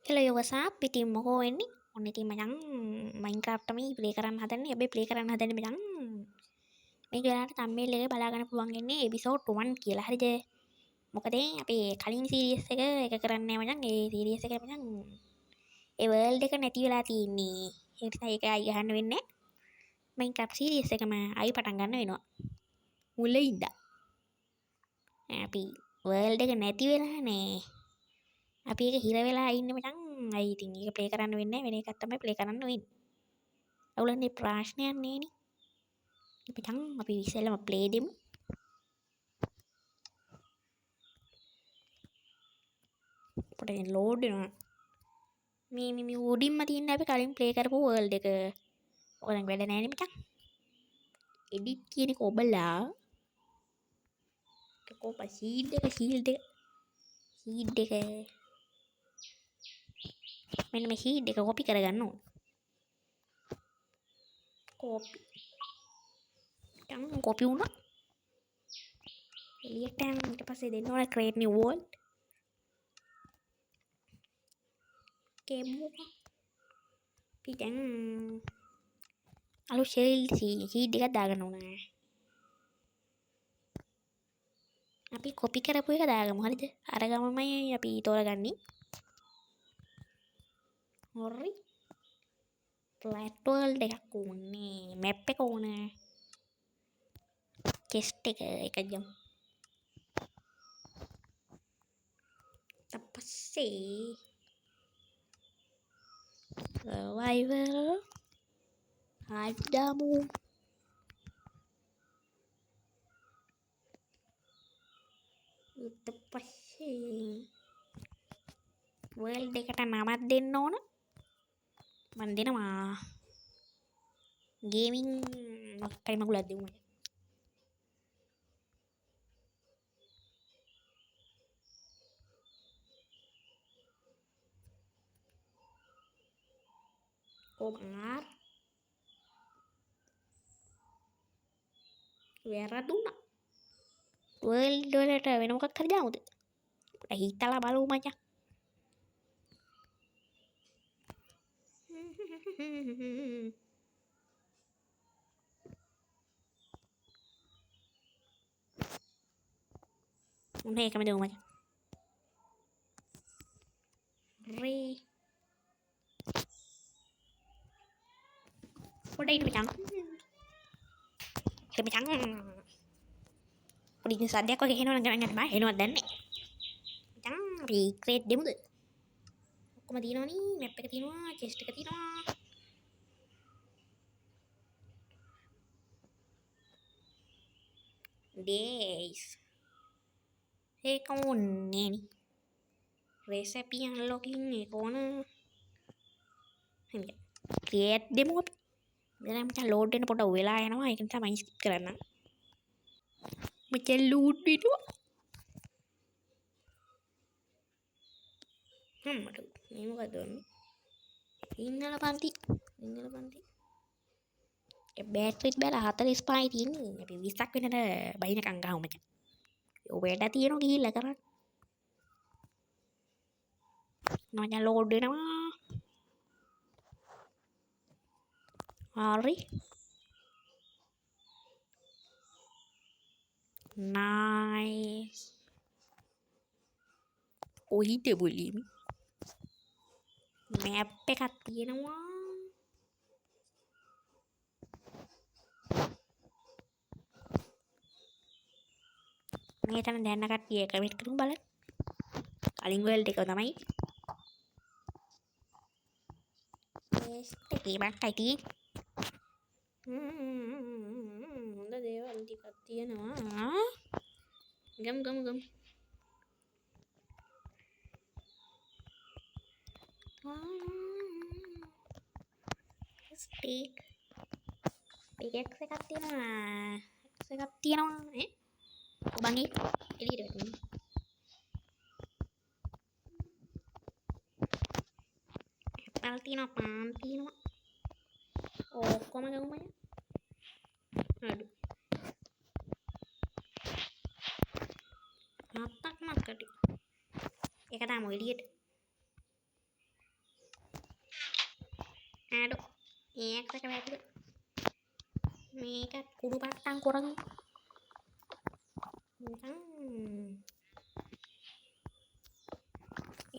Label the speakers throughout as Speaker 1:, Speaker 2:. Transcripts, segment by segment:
Speaker 1: Hello WhatsApp ඉතින් මොකෝ වෙන්නේ? ඔන්න ඉතින් මචං Minecraft මේ ප්ලේ කරන්න හදන්නේ. හැබැයි ප්ලේ කරන්න හදන්නේ මචං මේක වෙලාවට thumbnail එකේ බලා ගන්න පුළුවන් වෙන්නේ episode 1 කියලා. හරිද? මොකද අපේ කලින් series එක කරන්නේ මචං. ඒ series එක මචං ඒ world එක නැති වෙලා තියෙන්නේ. ඒ නිසා ඒක ආයි ගහන්න වෙන්නේ නැහැ. Minecraft series එකම ආයි පටන් ගන්න වෙනවා. මුලින් ඉඳන්. අපි world එක නැති වෙලානේ. අපි ඒක හිර වෙලා ඉන්නේ මචං. අයි ඉතින් ඒක ප්ලේ කරන්න වෙන්නේ වෙන එකක් තමයි ප්ලේ කරන්න වෙන්නේ. අවුලන්නේ ප්‍රශ්නයක් නෑනේ. මචං අපි ඉස්සෙල්ලම ප්ලේ දෙමු. අපිට ලෝඩ් වෙනවා. මේ උඩින්ම තියෙන අපි කලින් ප්ලේ කරපු වර්ල්ඩ් එක. ඔක දැන් වැඩ නෑනේ මචං. එඩිට් කියන එක ඔබලා කොප ෂීල්ඩ් එක මෙන්න මේ ෂීල්ඩ් එක කොපි කරගන්න ඕන. කොපි. දැන් කොපි වුණා. එලියට යන ඊට පස්සේ දෙන්න ඕන create new world. කේමු. අපි දැන් අලුත් ෂීල්ඩ් එකක් දාගන්න ඕනේ. අපි කොපි කරපු එක දාගමු හරිද? අර ගමමයි අපි තෝරගන්නේ. හරි. ෆ්ලැට් වර්ල්ඩ් එකක් ඕනේ. මැප් එක ඕනේ. චෙස්ට් එක ගමු. tapasih survival adamu ඊට පස්සේ world එකට නමක් දෙන්න ඕන මම දෙනවා gaming මොකක්ද මගුලක් දෙමු කොමාර් වැරදුනා world වලට වෙන මොකක් හරි දාමුද හිතලා බලමු මචං උනේ එකම දෙමු මචං රේ පොඩ ඊට මචං ඒ මචං පොඩි සද්දයක් වගේ එනවා නම් ගණන් ගන්න බෑ එනවද දන්නේ මචං අපි ක්‍රේට් දෙමුද ඔක්කොම තියෙනවනේ මැප් එක තියෙනවා චෙස්ට් එක තියෙනවා days ඒක ඕනේ නේ recipe unlocking එක ඕන හරි create දෙමු අපි දැන් මචං load වෙන පොඩ වෙලා යනවා ඒක නිසා මම skip කරන්න මචං load වෙනවා මට මේ මොකද වෙන්නේ සිංහල පන්ති ඒ බෑටරිත් බැල 45යි තියෙන්නේ අපි 20ක් වෙනට බයිනකම් ගහමු මචං ඔය වැඩ තියෙනවා ගිහිල්ලා කරන්න මචං load වෙනවා හරි nice ඔහිට බුලිමි මැප් එකක් තියෙනවා මේ තන දැන්න කට්ටිය කමෙන්ට් කරමු බලන්න කලින් වර්ල්ඩ් එක තමයි එකේ බක්කයි තියෙන්නේ හොඳ දේවල් ටිකක් තියෙනවා ගම් ස්ටික් පිකෙක්ස් එකක් තියෙනවා ඈ ඔබන් එළියට වැටුණා ඇපල් තියෙනවා පාන් තියෙනවා ඔක්කොම ගමු මම අඩු හත්තක් මක්කටි ඒක තමයි එළියට Aduh, ඒකට වැටුද. මේකත් කුඩු පට්ටම් කරගමු.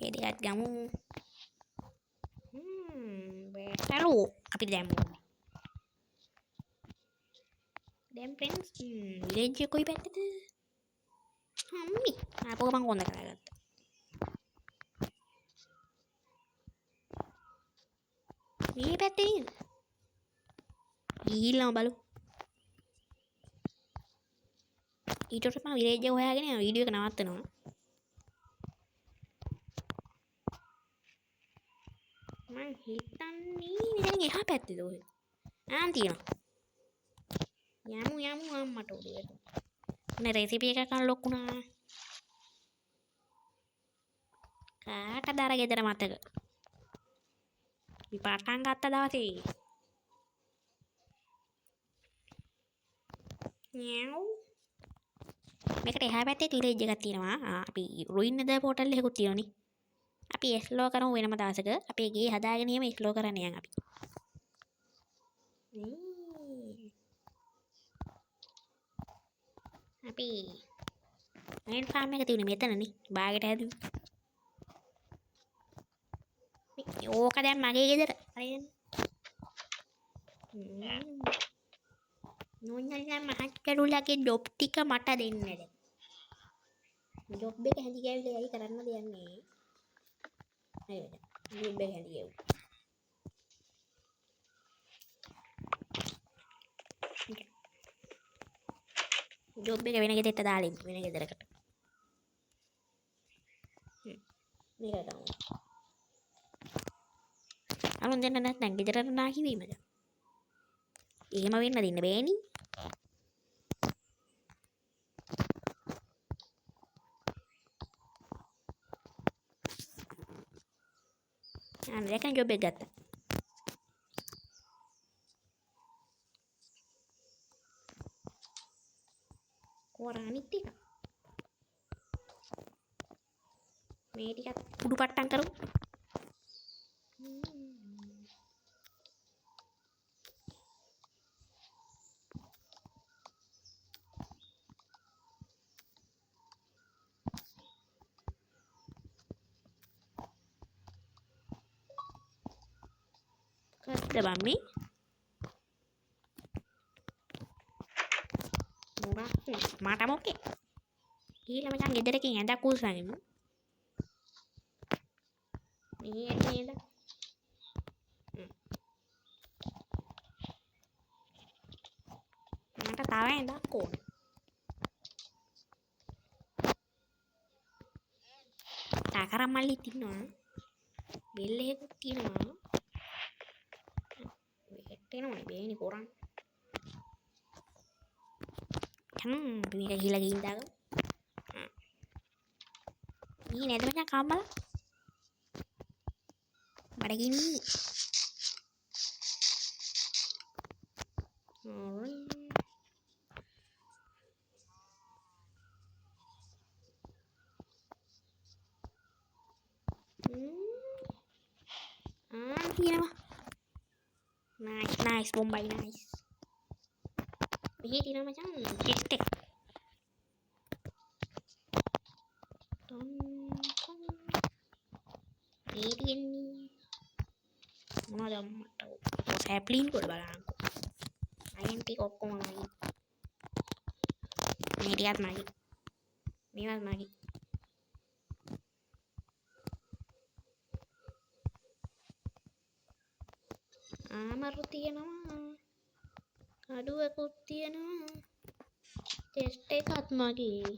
Speaker 1: ඒ ටිකත් ගමු. වැටලු අපි දැම්මු. දැන් ෆ්‍රෙන්ඩ්ස් විලේජ් එක කොයි පැත්තද? හම්මි. ආපහු මං කොන්ද කරගත්තා. මේ පැත්තේ නේද? ගිහිල්ලාම බලමු. ඊට පස්සේ මම විලේජ් එක හොයාගෙන වීඩියෝ එක නවත්තනවා. මං හිතන්නේ මෙතන එහා පැත්තේද ඔය. තියෙනවා. යමු අම්මට උඩට. මේ රෙසිපි එකක් අන්ලොක් වුණා. කාටද අර ගෙදර මතක? අපි පටන් ගත්ත දවසේ. මේකට එහා පැත්තේ විලේජ් එකක් තියෙනවා. අපි රුයින් ද පෝටල් එකකුත් තියෙනනේ. අපි එක්ස්ප්ලෝර් කරමු වෙනම දවසක. අපේ ගේ හදාගෙන යමු එක්ස්ප්ලෝර් කරන්න යන් අපි. අපි මයින් ෆාම් එක තියෙන්නේ මෙතනනේ. බාගෙට හැදුවේ. ඕක දැන් මගේ ගෙදර. හරියන්නේ. නෝන්යල්ලා මහත්කරුලගේ ජොබ් ටික මට දෙන්න දැන්. ජොබ් එක හැදි ගෑවිලා යයි කරන්න දෙන්නේ. නේද? ජොබ් එක හැදි ගෑවු. ජොබ් එක වෙන ගෙදරට දාලා ඉන්න වෙන ගෙදරකට. මේක තමයි. අනුන් දෙන්න නැත්නම් ගෙදරට නා කිවීමද? එහෙම වෙන්න දෙන්න බෑනි. දැන් ජොබ් එක ගත්තා. කොරානිත් ටික. මේ ටිකත් කුඩු පට්ටම් කරමු. කස්ද බම්මි? මට මොකේ? ඊළඟ මචං ගෙදරකින් ඇඳක් උස්සගෙන. මේ නේද? මට තව ඇඳක් ඕන. තාකරම් මල්ලිත් ඉන්නවා. බෙල් එකකුත් තියෙනවා. වෙට්ටෙනවනේ බේනි කොරන්. මේක ගිහලා ගිහින් දාගමු. මේ නේද මචං කම්බල? බඩගිනි. තියෙනවා. nice Bombay nice. මෙහි තියෙනවා මචං ජෙට් එක. මේ තියෙන්නේ මොනවද මට සැප්ලින් කොට බලන්නකෝ. අයන් ටික ඔක්කොම මගේ. මේ ටිකත් මගේ. මේවත් මගේ. ආමරු තියෙනවා. කඩුවකුත් තියෙනවා. ටෙස්ට් එකත් මගේ.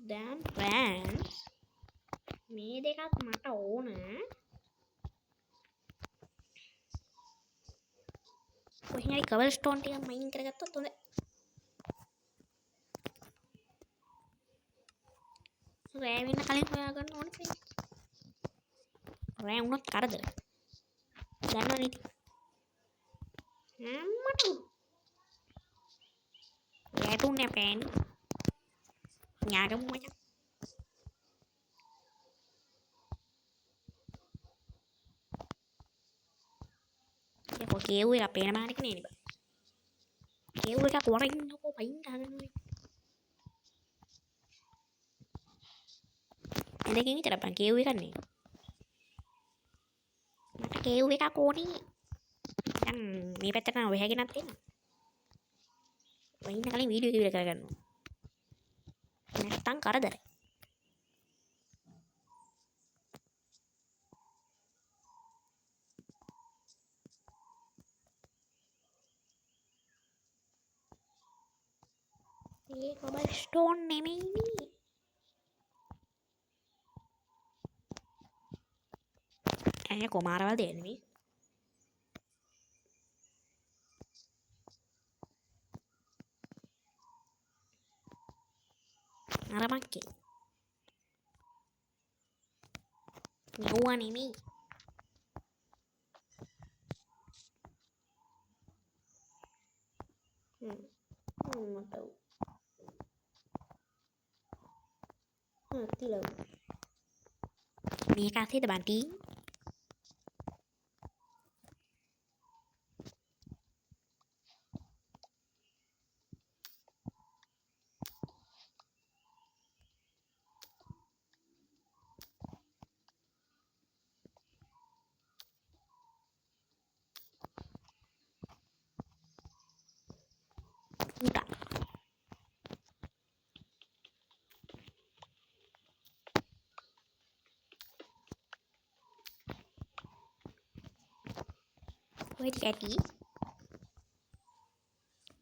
Speaker 1: දැන් ෆ්‍රෑන්ස් මේ දෙකත් මට ඕන. කොහේ හරි කවල් ස්ටෝන් ටිකක් මයින් කරගත්තොත් හොඳයි. රෑ වෙන්න කලින් හොයාගන්න ඕනේ ෆ්‍රෙන්ඩ්. රෑ වුණොත් කරදර. දන්නවනේ ඉතින්. අම්මට වැටුනේ පෑන්. ඥාගමු මචං. කේව් එක පේන මානක නේ නේ බං. කේව් එකක් වරින්නකෝ පයින් ගහගෙන ඔය. එදකින් විතර බං කේව් එකක් නේ. මට කේව් එකක් ඕනේ. දැන් මේ පැත්තට නම් ඔය හැගෙනක් තියෙනවා. වයින්න කලින් වීඩියෝ එක ඉවර කරගන්නවා. නැත්තම් කරදරයි. ඒ කොබල් ස්ටෝන් නෙමෙයිනේ. ඇයි කොමාරවල් දෙන්නේ? අර මක්කේ. නියුවා නෙමෙයි. මට තිලව. මේක අසේද බන්ටි? උඩ. ඔය ටික ඇටි.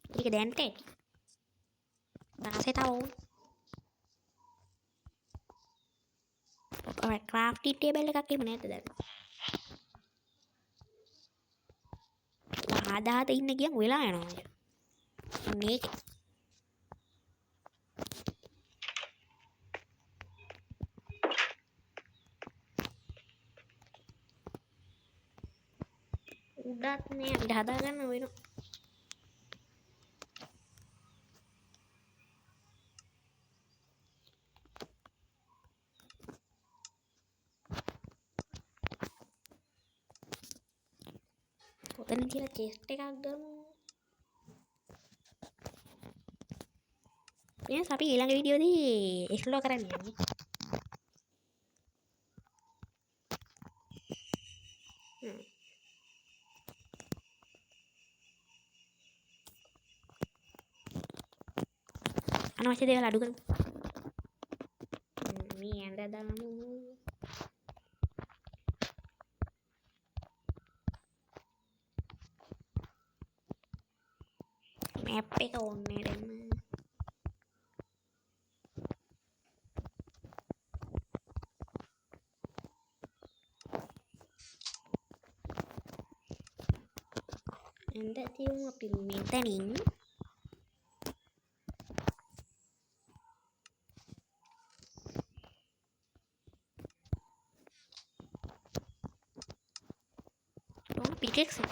Speaker 1: ටික දැන්ට ඇටි. දාසේ තව ඕන. ඔය ක්‍රාෆ්ටින් ටේබල් එකක් එහෙම නැද්ද දැන්? ආදාත ඉන්න ගියන් වෙලා යනවා. මේක උඩක් නෑ අපිට හදාගන්න වෙනවා. ඔතන තියලා චෙස්ට් එකක් ගමු. එහෙනම් අපි ඊළඟ වීඩියෝදී එක්ස්ප්ලෝර් කරන්න යන්නේ. අනවශ්‍ය දේවල් අඩු කරමු. මේ ඇඳ දාමු. මැප් එක ඕනේ දෙන්න. ඇඳ තියමු අපි මෙතනින්. පිකෙක්ස් එක.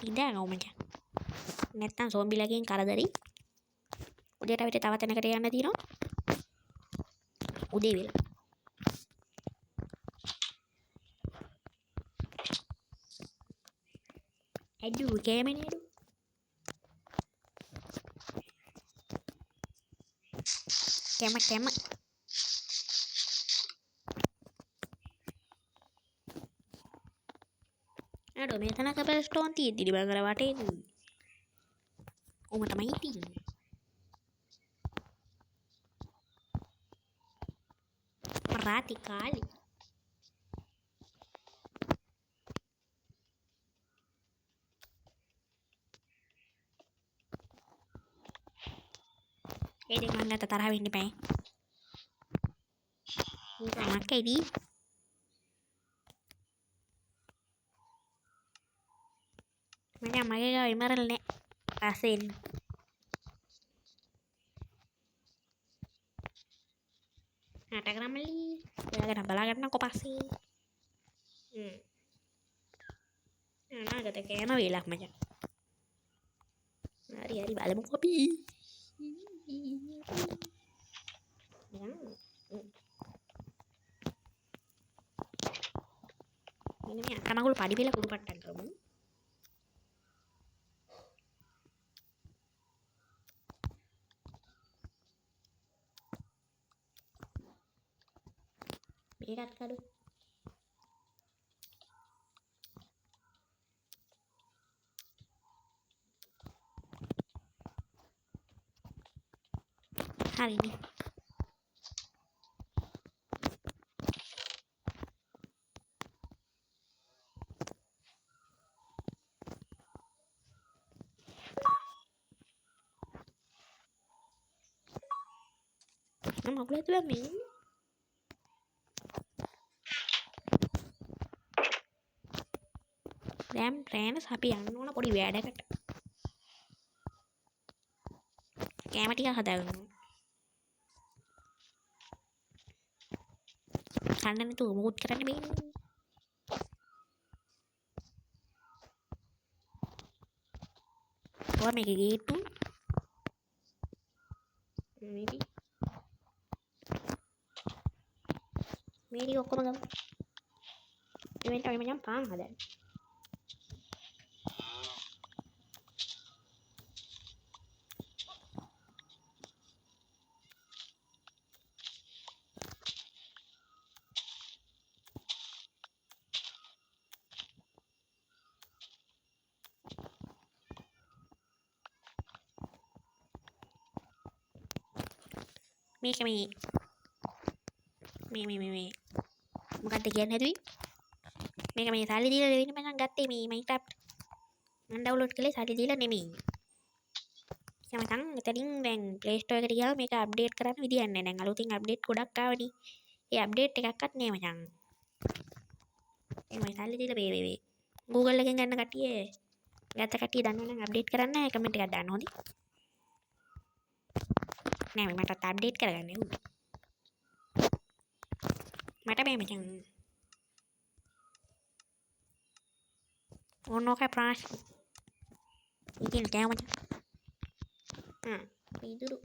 Speaker 1: ඉඳලා මචං. නැත්තම් සෝම්බිලගෙන් කරදරි. උදේට අපිට තව තැනකට යන්න තියෙනවා. උදේ වෙලා. අඩු කෑමනේ අඩු. කැම. අඩෝ මෙතන කබල් ස්ටෝන් තියෙද්දි බංගල වටේ. ඔම තමයි තියෙන්නේ. රාති කාලේ. ඒ දෙක මන්නට තරහ වෙන්න එපා. මක්කේදී මගේ ගාව ඉමරල් නෑ. පස්සේ එන්න. නටගරමලි. ඔයාගෙන බලාගන්නකො පස්සේ. අනාගත කෑම වේලක් මචං. හරි බලමුකෝ අපි. කකුල් පඩි පෙළ කුඩු පට්ටම් කරමු. මේකත් කඩු. හරිනේ. මගුල ඇතුළේ මේ දැන් ප්‍රෑනස් අපි යන්න ඕන පොඩි වැඩකට. කැම ටික හදාගන්න. කන්න නැතුව මොකුත් කරන්න බෑනේ. ඔය මේක ගේට්ටු. මේක මේක ඔක්කොම ගමු. ඉවෙන්ට් එකේ මම පාන් හදන්න. මේක මේ මොකක්ද කියන්නේ හැදුවේ? මේක මේ සල්ලි දීලා දෙවෙනි මම ගත්තේ මේ Minecraft මම ඩවුන්ලෝඩ් කළේ සල්ලි දීලා නෙමෙයි. මම එතනින් දැන් Play Store එකට ගියාම මේක අප්ඩේට් කරන්න විදියක් නැහැ. දැන් අලුතින් අප්ඩේට් ගොඩක් ආවනේ. ඒ අප්ඩේට් එකක්වත් නෑ මචං. මේ සල්ලි දීලා වේ. Google එකෙන් ගන්න කට්ටිය ගත්ත කට්ටිය දන්නවනම් අප්ඩේට් කරන්න කමෙන්ට් එකක් දාන්න හොඳයි. නෑ මටත් අප්ඩේට් කරගන්න ඕනේ. මට මේ මචං ඕනෝක ප්‍රශ්න ඉතින් කෑම මචං ඉදුරු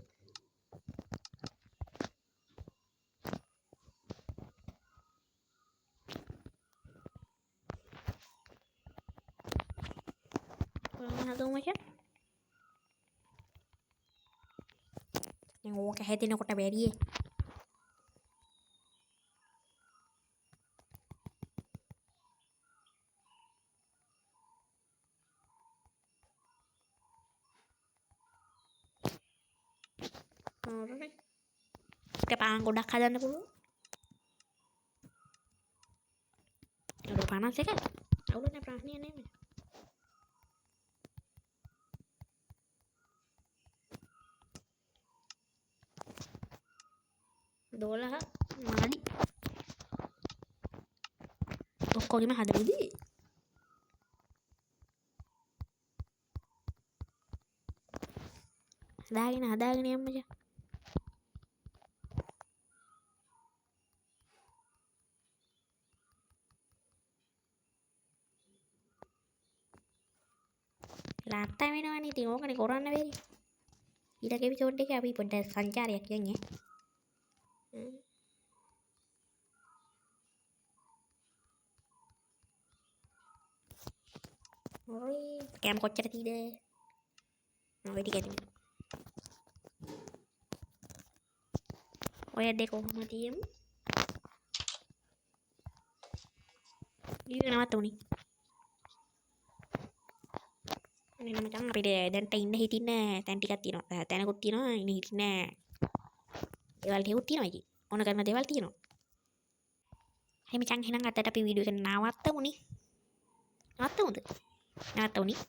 Speaker 1: හදමු මචං. දැන් ඕක හැදෙනකොට බැරියේ. පාන් ගොඩක් හදන්න පුළුවන්. ඒක 51. අවුල නැහැ ප්‍රශ්නයක් නෙමෙයි. $12 මාඩි. ඔක්කොගෙම හදමුදී. හදාගෙන යන්න මචං. ලාට්ටා වෙනවනේ ඉතින් ඕකනේ කරන්න බැරි. ඊළඟ එපිසෝඩ් එකේ අපි පොඩ්ඩක් සංචාරයක් යන්නේ. ඔය කැම කොච්චර තීද? ඔය ටික ඇති. ඔය දෙක කොහොමද තියමු? ඊළඟ නවත් උනේ. අනේ මචං අපිට දැන්ට ඉන්න හිටින්න තැන් ටිකක් තියෙනවා. තැනකුත් තියෙනවා. ඉන්න හිටින්න දේවල් ටිකක් තියෙනවා ඉතින්. ඕන කරන දේවල් තියෙනවා. හරි මචං එහෙනම් අදට අපි වීඩියෝ එක නවත්තමුනේ. නවත්තමුද? නවත්තමුනේ.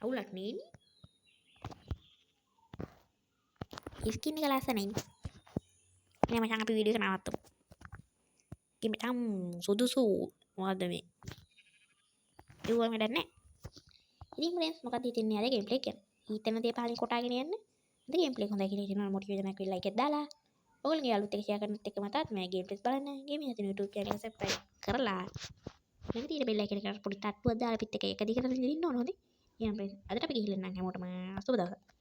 Speaker 1: අවුලක් නෙන්නේ. ස්කින් එක ලස්සනයි. එහෙනම් මචං අපි වීඩියෝ එක නවත්තමු. ඉතින් මචං සුදුසු මොකද්ද මේ? ඒවම වැඩන්නේ. ඉතින් ෆ්‍රෙන්ඩ්ස් මොකක්ද හිතන්නේ අද ගේම් ප්ලේ එක? හිතන දේ පහලින් කොටාගෙන යන්න. අද ගේම් ප්ලේ හොඳයි කියලා හිතනවා මොටිවේෂන් එකක් ලයික් එකක් දාලා. ඔයගොල්ලෝගේ යාළුවොත් එක්ක ෂෙයා කරනත් එක්ක මතත් මේ ගේම් ප්ලේස් බලන්න. ගේම් එකේ තියෙන YouTube channel එක subscribe කරලා මේක තියෙන බෙල් අයිකන් එකට පොඩි තට්ටුවක් දාලා පිට එක දිගට ඉන්න ඕන හොඳේ. එහෙනම් ෆ්‍රෙන්ඩ්ස් අදට අපි ගිහින් නම් හැමෝටම සුබ දවසක්.